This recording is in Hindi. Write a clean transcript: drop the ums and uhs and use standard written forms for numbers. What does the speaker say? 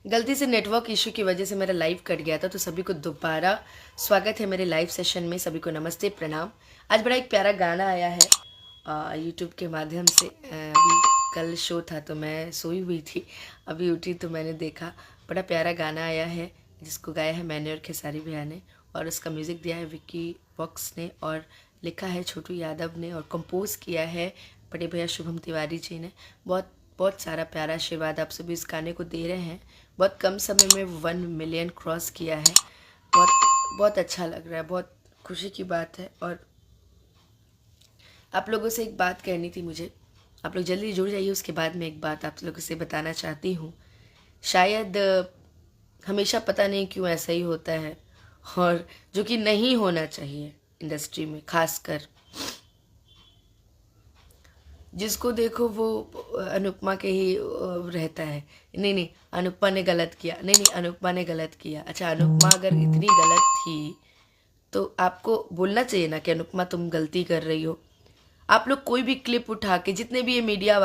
गलती से नेटवर्क इशू की वजह से मेरा लाइव कट गया था, तो सभी को दोबारा स्वागत है मेरे लाइव सेशन में। सभी को नमस्ते, प्रणाम। आज बड़ा एक प्यारा गाना आया है यूट्यूब के माध्यम से। अभी कल शो था तो मैं सोई हुई थी, अभी उठी तो मैंने देखा। बड़ा प्यारा गाना आया है जिसको गाया है मैंने और खेसारी भैया ने, और उसका म्यूज़िक दिया है विक्की वॉक्स ने, और लिखा है छोटू यादव ने, और कंपोज किया है बड़े भैया शुभम तिवारी जी ने। बहुत बहुत सारा प्यारा आशीर्वाद आप सभी इस गाने को दे रहे हैं। बहुत कम समय में 1 मिलियन क्रॉस किया है। बहुत बहुत अच्छा लग रहा है, बहुत खुशी की बात है। और आप लोगों से एक बात कहनी थी मुझे, आप लोग जल्दी जुड़ जाइए। उसके बाद मैं एक बात आप लोगों से बताना चाहती हूँ। शायद हमेशा पता नहीं क्यों ऐसा ही होता है, और जो कि नहीं होना चाहिए इंडस्ट्री में। खासकर जिसको देखो वो अनुपमा के ही रहता है। नहीं नहीं, अनुपमा ने गलत किया, नहीं नहीं, अनुपमा ने गलत किया। अच्छा, अनुपमा अगर इतनी गलत थी तो आपको बोलना चाहिए ना कि अनुपमा तुम गलती कर रही हो। आप लोग कोई भी क्लिप उठा के, जितने भी ये मीडिया